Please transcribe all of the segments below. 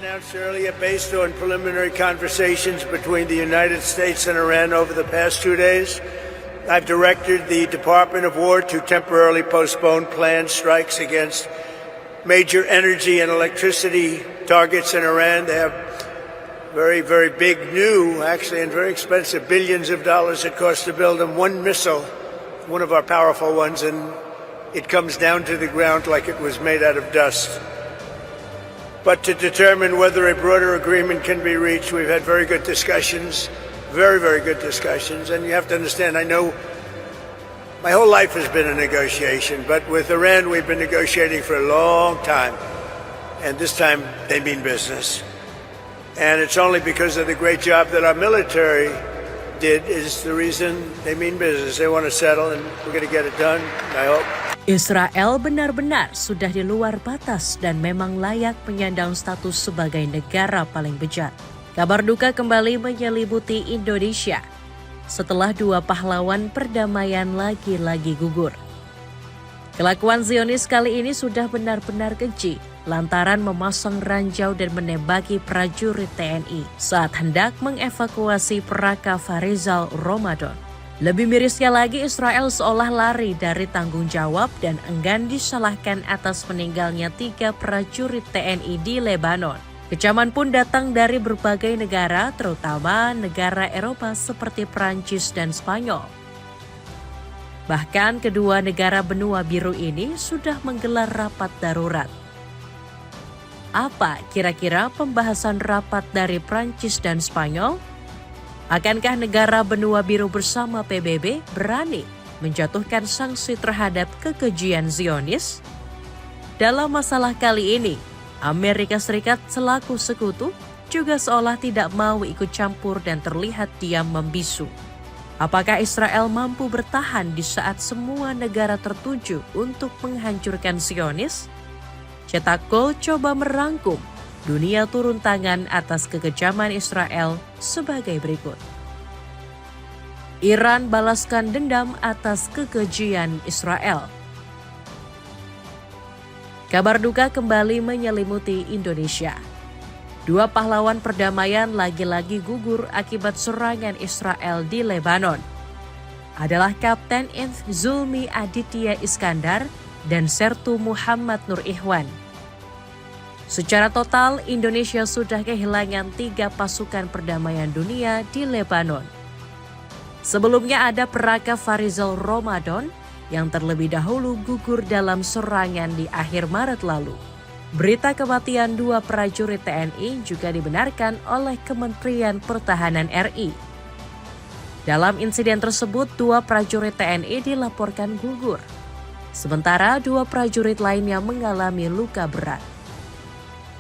announced earlier, based on preliminary conversations between the United States and Iran over the past 2 days, I've directed the Department of War to temporarily postpone planned strikes against major energy and electricity targets in Iran. They have very, very big, new, actually, and very expensive, billions of dollars it costs to build them. One missile, one of our powerful ones, and it comes down to the ground like it was made out of dust. But to determine whether a broader agreement can be reached, we've had very good discussions, very, very good discussions. And you have to understand, I know my whole life has been a negotiation, but with Iran, we've been negotiating for a long time. And this time, they mean business. And it's only because of the great job that our military did is the reason they mean business. They want to settle, and we're going to get it done, I hope. Israel benar-benar sudah di luar batas dan memang layak menyandang status sebagai negara paling bejat. Kabar duka kembali menyelimuti Indonesia setelah 2 pahlawan perdamaian lagi-lagi gugur. Kelakuan Zionis kali ini sudah benar-benar keji lantaran memasang ranjau dan menembaki prajurit TNI saat hendak mengevakuasi Praka Farizal Ramadan. Lebih mirisnya lagi, Israel seolah lari dari tanggung jawab dan enggan disalahkan atas meninggalnya 3 prajurit TNI di Lebanon. Kecaman pun datang dari berbagai negara, terutama negara Eropa seperti Prancis dan Spanyol. Bahkan kedua negara benua biru ini sudah menggelar rapat darurat. Apa kira-kira pembahasan rapat dari Prancis dan Spanyol? Akankah negara benua biru bersama PBB berani menjatuhkan sanksi terhadap kekejian Zionis? Dalam masalah kali ini, Amerika Serikat selaku sekutu juga seolah tidak mau ikut campur dan terlihat diam membisu. Apakah Israel mampu bertahan di saat semua negara tertuju untuk menghancurkan Zionis? Cetak Gol coba merangkum dunia turun tangan atas kekejaman Israel sebagai berikut. Iran balaskan dendam atas kekejian Israel. Kabar duka kembali menyelimuti Indonesia. 2 pahlawan perdamaian lagi-lagi gugur akibat serangan Israel di Lebanon. Adalah Kapten Inf Zulmi Aditya Iskandar dan Sertu Muhammad Nur Ikhwan. Secara total, Indonesia sudah kehilangan 3 pasukan perdamaian dunia di Lebanon. Sebelumnya ada Praka Farizal Ramadan yang terlebih dahulu gugur dalam serangan di akhir Maret lalu. Berita kematian 2 prajurit TNI juga dibenarkan oleh Kementerian Pertahanan RI. Dalam insiden tersebut, 2 prajurit TNI dilaporkan gugur. Sementara 2 prajurit lainnya mengalami luka berat.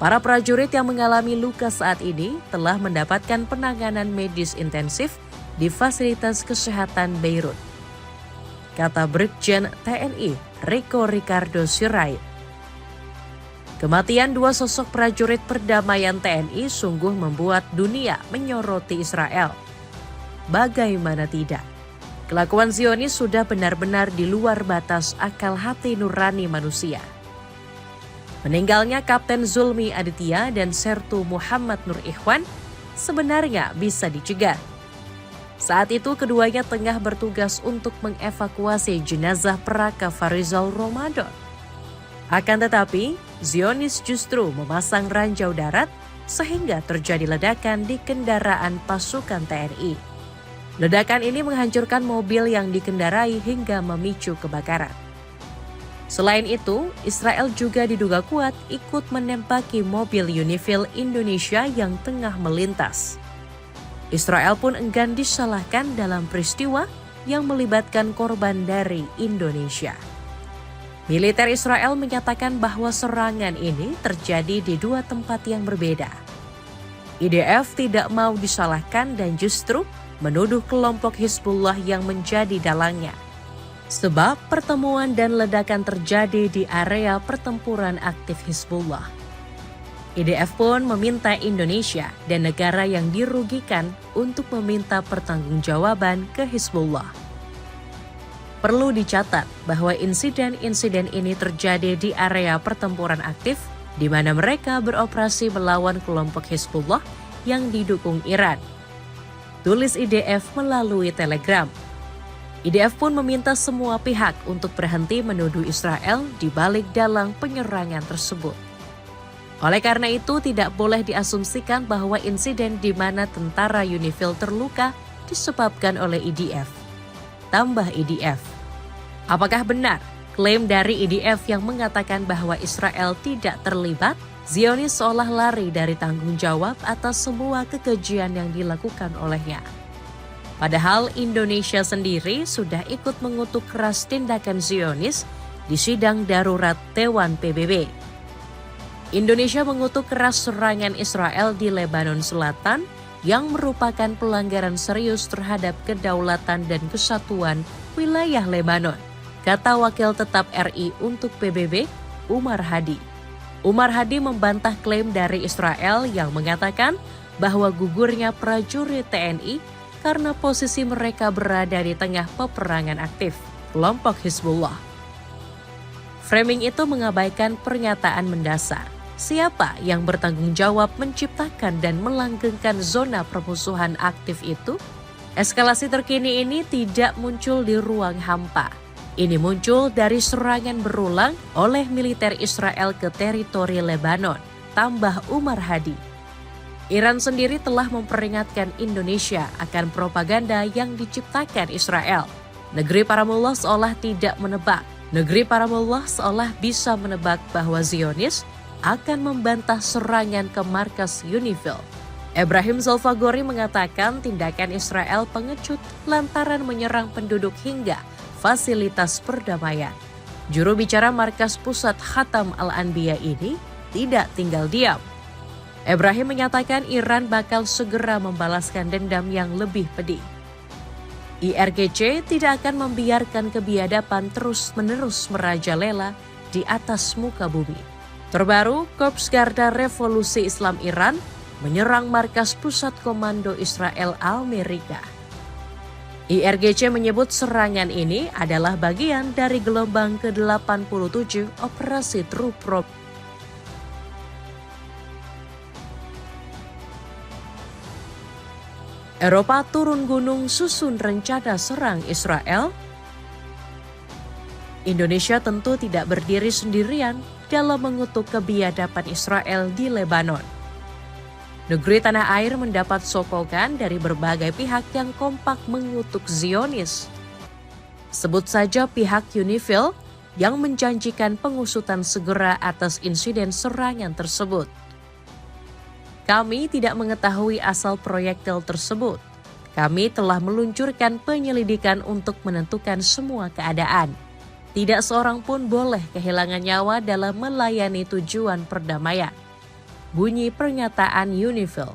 Para prajurit yang mengalami luka saat ini telah mendapatkan penanganan medis intensif di fasilitas kesehatan Beirut, kata Brigjen TNI Rico Ricardo Sirait. Kematian 2 sosok prajurit perdamaian TNI sungguh membuat dunia menyoroti Israel. Bagaimana tidak? Kelakuan Zionis sudah benar-benar di luar batas akal hati nurani manusia. Meninggalnya Kapten Zulmi Aditya dan Sertu Muhammad Nur Ikhwan sebenarnya bisa dicegah. Saat itu keduanya tengah bertugas untuk mengevakuasi jenazah Praka Farizal Ramadan. Akan tetapi, Zionis justru memasang ranjau darat sehingga terjadi ledakan di kendaraan pasukan TNI. Ledakan ini menghancurkan mobil yang dikendarai hingga memicu kebakaran. Selain itu, Israel juga diduga kuat ikut menembaki mobil Unifil Indonesia yang tengah melintas. Israel pun enggan disalahkan dalam peristiwa yang melibatkan korban dari Indonesia. Militer Israel menyatakan bahwa serangan ini terjadi di 2 tempat yang berbeda. IDF tidak mau disalahkan dan justru menuduh kelompok Hizbullah yang menjadi dalangnya. Sebab pertemuan dan ledakan terjadi di area pertempuran aktif Hizbullah. IDF pun meminta Indonesia dan negara yang dirugikan untuk meminta pertanggungjawaban ke Hizbullah. Perlu dicatat bahwa insiden-insiden ini terjadi di area pertempuran aktif di mana mereka beroperasi melawan kelompok Hizbullah yang didukung Iran. Tulis IDF melalui Telegram. IDF pun meminta semua pihak untuk berhenti menuduh Israel di balik dalang penyerangan tersebut. Oleh karena itu, tidak boleh diasumsikan bahwa insiden di mana tentara UNIFIL terluka disebabkan oleh IDF. Tambah IDF. Apakah benar klaim dari IDF yang mengatakan bahwa Israel tidak terlibat? Zionis seolah lari dari tanggung jawab atas semua kekejian yang dilakukan olehnya. Padahal Indonesia sendiri sudah ikut mengutuk keras tindakan Zionis di sidang darurat Dewan PBB. Indonesia mengutuk keras serangan Israel di Lebanon Selatan yang merupakan pelanggaran serius terhadap kedaulatan dan kesatuan wilayah Lebanon, kata Wakil Tetap RI untuk PBB, Umar Hadi. Umar Hadi membantah klaim dari Israel yang mengatakan bahwa gugurnya prajurit TNI karena posisi mereka berada di tengah peperangan aktif kelompok Hizbullah. Framing itu mengabaikan pernyataan mendasar. Siapa yang bertanggung jawab menciptakan dan melanggengkan zona permusuhan aktif itu? Eskalasi terkini ini tidak muncul di ruang hampa. Ini muncul dari serangan berulang oleh militer Israel ke teritori Lebanon, tambah Umar Hadi. Iran sendiri telah memperingatkan Indonesia akan propaganda yang diciptakan Israel. Negeri para mullah seolah tidak menebak. Negeri para mullah seolah bisa menebak bahwa Zionis akan membantah serangan ke markas UNIFIL. Ibrahim Zulfagori mengatakan tindakan Israel pengecut lantaran menyerang penduduk hingga fasilitas perdamaian. Juru bicara markas pusat Khatam Al-Anbiya ini tidak tinggal diam. Ibrahim menyatakan Iran bakal segera membalaskan dendam yang lebih pedih. IRGC tidak akan membiarkan kebiadaban terus-menerus merajalela di atas muka bumi. Terbaru, Korps Garda Revolusi Islam Iran menyerang markas pusat komando Israel Al-Merika. IRGC menyebut serangan ini adalah bagian dari gelombang ke-87 Operasi True Pro. Eropa turun gunung susun rencana serang Israel. Indonesia tentu tidak berdiri sendirian dalam mengutuk kebiadaban Israel di Lebanon. Negeri tanah air mendapat sokongan dari berbagai pihak yang kompak mengutuk Zionis. Sebut saja pihak UNIFIL yang menjanjikan pengusutan segera atas insiden serangan tersebut. Kami tidak mengetahui asal proyektil tersebut. Kami telah meluncurkan penyelidikan untuk menentukan semua keadaan. Tidak seorang pun boleh kehilangan nyawa dalam melayani tujuan perdamaian. Bunyi pernyataan UNIFIL.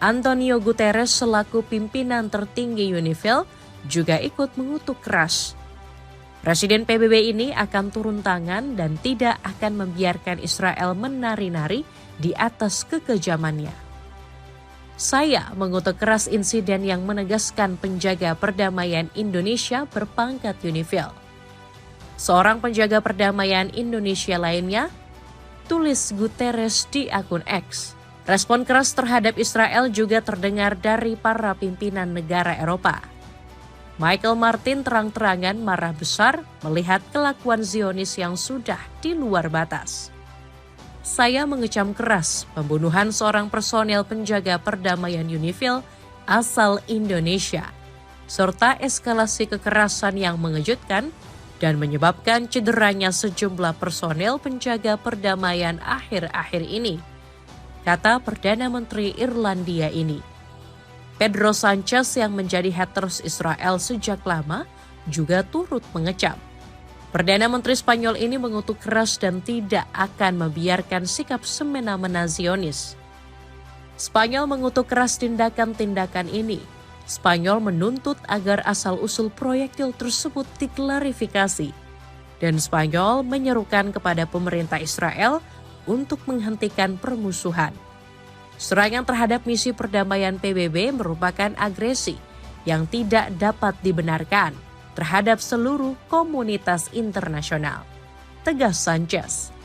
Antonio Guterres selaku pimpinan tertinggi UNIFIL juga ikut mengutuk keras. Presiden PBB ini akan turun tangan dan tidak akan membiarkan Israel menari-nari di atas kekejamannya. Saya mengutuk keras insiden yang menegaskan penjaga perdamaian Indonesia berpangkat UNIFIL. Seorang penjaga perdamaian Indonesia lainnya, tulis Guterres di akun X. Respon keras terhadap Israel juga terdengar dari para pimpinan negara Eropa. Michael Martin terang-terangan marah besar melihat kelakuan Zionis yang sudah di luar batas. Saya mengecam keras pembunuhan seorang personel penjaga perdamaian UNIFIL asal Indonesia, serta eskalasi kekerasan yang mengejutkan dan menyebabkan cederanya sejumlah personel penjaga perdamaian akhir-akhir ini, kata Perdana Menteri Irlandia ini. Pedro Sanchez yang menjadi haters Israel sejak lama juga turut mengecam. Perdana Menteri Spanyol ini mengutuk keras dan tidak akan membiarkan sikap semena-mena Zionis. Spanyol mengutuk keras tindakan-tindakan ini. Spanyol menuntut agar asal-usul proyektil tersebut diklarifikasi. Dan Spanyol menyerukan kepada pemerintah Israel untuk menghentikan permusuhan. Serangan terhadap misi perdamaian PBB merupakan agresi yang tidak dapat dibenarkan terhadap seluruh komunitas internasional, tegas Sanchez.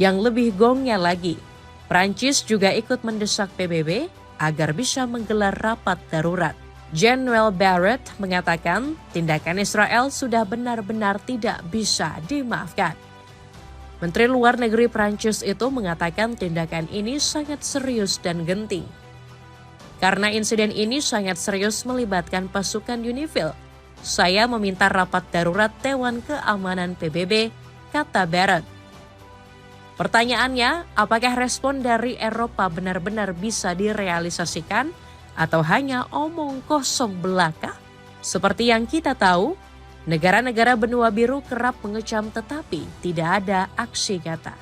Yang lebih gongnya lagi, Prancis juga ikut mendesak PBB agar bisa menggelar rapat darurat. Jean-Noel Barrot mengatakan tindakan Israel sudah benar-benar tidak bisa dimaafkan. Menteri Luar Negeri Prancis itu mengatakan tindakan ini sangat serius dan genting. Karena insiden ini sangat serius melibatkan pasukan UNIFIL, saya meminta rapat darurat Dewan Keamanan PBB, kata Barrot. Pertanyaannya, apakah respon dari Eropa benar-benar bisa direalisasikan atau hanya omong kosong belaka? Seperti yang kita tahu, negara-negara benua biru kerap mengecam tetapi tidak ada aksi nyata.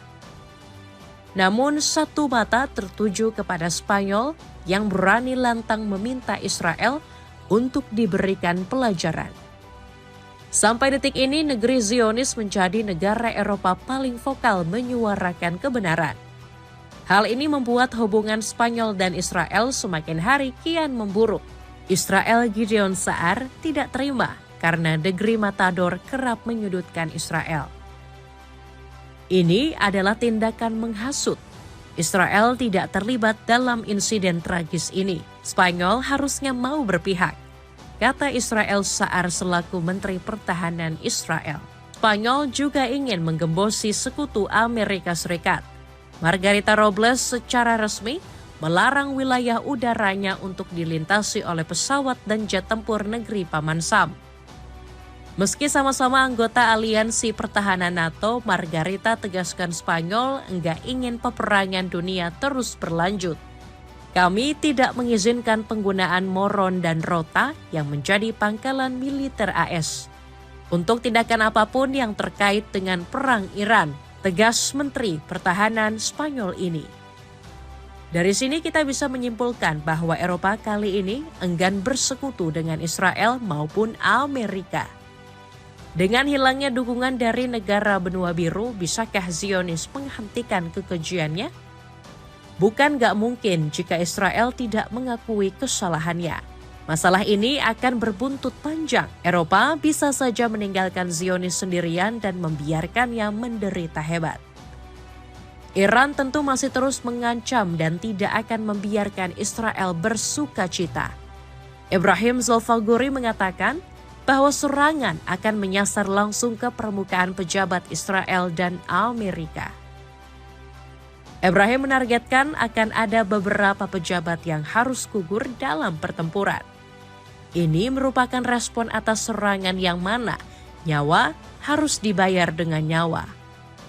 Namun satu mata tertuju kepada Spanyol yang berani lantang meminta Israel untuk diberikan pelajaran. Sampai detik ini, negeri Zionis menjadi negara Eropa paling vokal menyuarakan kebenaran. Hal ini membuat hubungan Spanyol dan Israel semakin hari kian memburuk. Israel Gideon Saar tidak terima karena negeri Matador kerap menyudutkan Israel. Ini adalah tindakan menghasut. Israel tidak terlibat dalam insiden tragis ini. Spanyol harusnya mau berpihak, kata Israel Saar selaku Menteri Pertahanan Israel. Spanyol juga ingin menggembosi sekutu Amerika Serikat. Margarita Robles secara resmi melarang wilayah udaranya untuk dilintasi oleh pesawat dan jet tempur negeri Paman Sam. Meski sama-sama anggota aliansi pertahanan NATO, Margarita tegaskan Spanyol enggak ingin peperangan dunia terus berlanjut. Kami tidak mengizinkan penggunaan Moron dan Rota yang menjadi pangkalan militer AS untuk tindakan apapun yang terkait dengan perang Iran, tegas Menteri Pertahanan Spanyol ini. Dari sini kita bisa menyimpulkan bahwa Eropa kali ini enggan bersekutu dengan Israel maupun Amerika. Dengan hilangnya dukungan dari negara benua biru, bisakah Zionis menghentikan kekejiannya? Bukan gak mungkin jika Israel tidak mengakui kesalahannya. Masalah ini akan berbuntut panjang. Eropa bisa saja meninggalkan Zionis sendirian dan membiarkannya menderita hebat. Iran tentu masih terus mengancam dan tidak akan membiarkan Israel bersukacita. Ibrahim Zolfaguri mengatakan bahwa serangan akan menyasar langsung ke permukaan pejabat Israel dan Amerika. Ibrahim menargetkan akan ada beberapa pejabat yang harus gugur dalam pertempuran. Ini merupakan respon atas serangan yang mana nyawa harus dibayar dengan nyawa.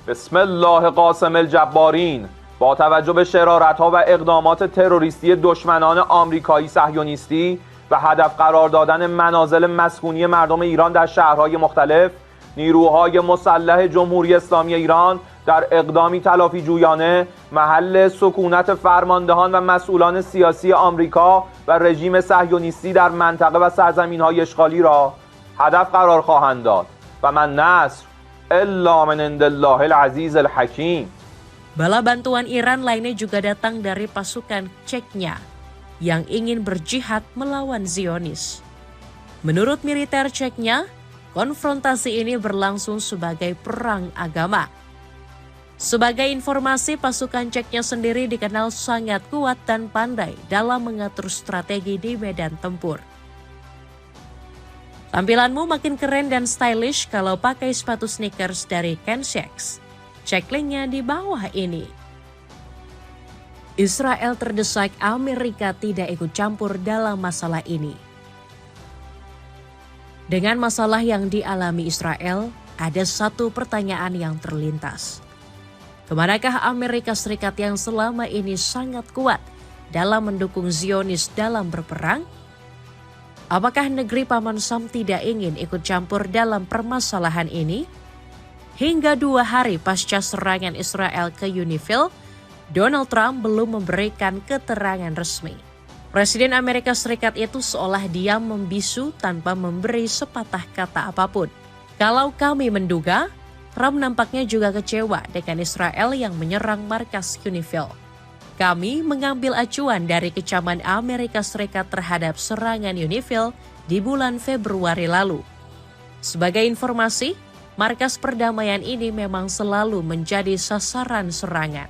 Bismillah قاسم الجبارین با توجه به شرارت‌ها و اقدامات تروریستی دشمنان آمریکایی صهیونیستی و هدف قرار دادن منازل مسکونی مردم ایران در شهرهای مختلف، نیروهای مسلح جمهوری اسلامی ایران در اقدامی تلافی جویانه محل سکونت فرماندهان و مسئولان سیاسی آمریکا و رژیم صهیونیستی در منطقه و سرزمین‌های اشغالی را هدف قرار خواهند داد و من نصر الا من عند الله العزیز الحکیم. Bala bantuan Iran lainnya juga datang dari pasukan Chechnya yang ingin berjihad melawan Zionis. Menurut militer Chechnya, konfrontasi ini berlangsung sebagai perang agama. Sebagai informasi, pasukan Chechnya sendiri dikenal sangat kuat dan pandai dalam mengatur strategi di medan tempur. Tampilanmu makin keren dan stylish kalau pakai sepatu sneakers dari Kenshaks. Cek linknya di bawah ini. Israel terdesak Amerika tidak ikut campur dalam masalah ini. Dengan masalah yang dialami Israel, ada satu pertanyaan yang terlintas. Kemanakah Amerika Serikat yang selama ini sangat kuat dalam mendukung Zionis dalam berperang? Apakah negeri Paman Sam tidak ingin ikut campur dalam permasalahan ini? Hingga 2 hari pasca serangan Israel ke UNIFIL, Donald Trump belum memberikan keterangan resmi. Presiden Amerika Serikat itu seolah diam membisu tanpa memberi sepatah kata apapun. Kalau kami menduga, Trump nampaknya juga kecewa dengan Israel yang menyerang markas UNIFIL. Kami mengambil acuan dari kecaman Amerika Serikat terhadap serangan UNIFIL di bulan Februari lalu. Sebagai informasi, markas perdamaian ini memang selalu menjadi sasaran serangan.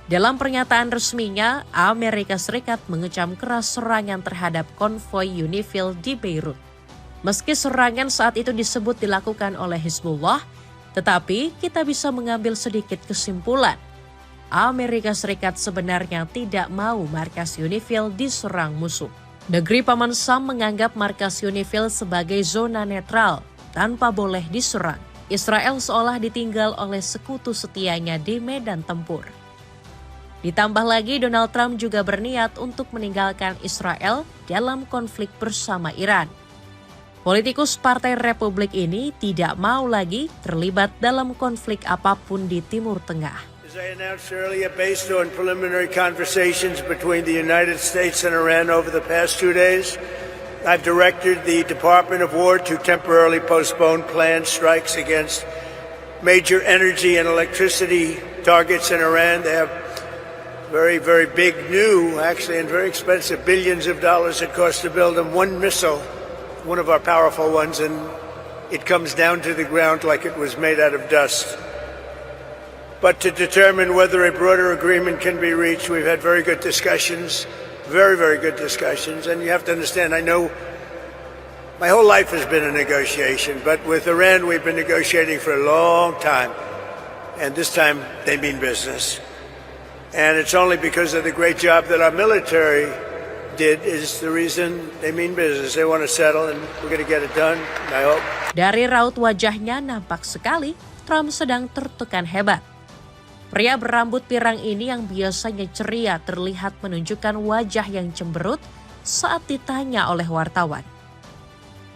Dalam pernyataan resminya, Amerika Serikat mengecam keras serangan terhadap konvoi UNIFIL di Beirut. Meski serangan saat itu disebut dilakukan oleh Hizbullah, tetapi kita bisa mengambil sedikit kesimpulan. Amerika Serikat sebenarnya tidak mau markas UNIFIL diserang musuh. Negeri Paman Sam menganggap markas UNIFIL sebagai zona netral, tanpa boleh diserang. Israel seolah ditinggal oleh sekutu setianya di medan tempur. Ditambah lagi, Donald Trump juga berniat untuk meninggalkan Israel dalam konflik bersama Iran. Politikus Partai Republik ini tidak mau lagi terlibat dalam konflik apapun di Timur Tengah. As I announced earlier, based on preliminary conversations between the United States and Iran over the past 2 days, I've directed the Department of War to temporarily postpone planned strikes against major energy and electricity targets in Iran. They have very, very big, new, actually, and very expensive, billions of dollars it costs to build them one missile, one of our powerful ones, and it comes down to the ground like it was made out of dust. But to determine whether a broader agreement can be reached, we've had very good discussions, very, very good discussions. And you have to understand, I know my whole life has been a negotiation, but with Iran, we've been negotiating for a long time. And this time, they mean business. And it's only because of the great job that our military did is the reason they mean business. They want to settle, and we're going to get it done, I hope. Dari raut wajahnya nampak sekali Trump sedang tertekan hebat. Pria berambut pirang ini yang biasanya ceria terlihat menunjukkan wajah yang cemberut saat ditanya oleh wartawan.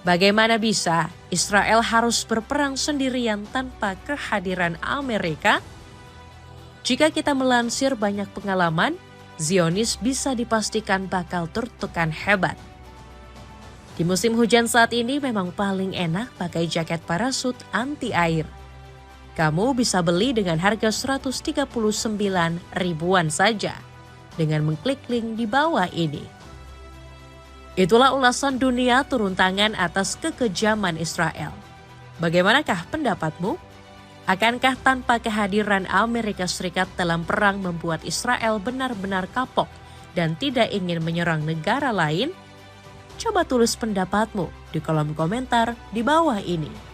Bagaimana bisa Israel harus berperang sendirian tanpa kehadiran Amerika? Jika kita melansir banyak pengalaman, Zionis bisa dipastikan bakal tertekan hebat. Di musim hujan saat ini memang paling enak pakai jaket parasut anti air. Kamu bisa beli dengan harga 139 ribuan saja dengan mengklik link di bawah ini. Itulah ulasan dunia turun tangan atas kekejaman Israel. Bagaimanakah pendapatmu? Akankah tanpa kehadiran Amerika Serikat dalam perang membuat Israel benar-benar kapok dan tidak ingin menyerang negara lain? Coba tulis pendapatmu di kolom komentar di bawah ini.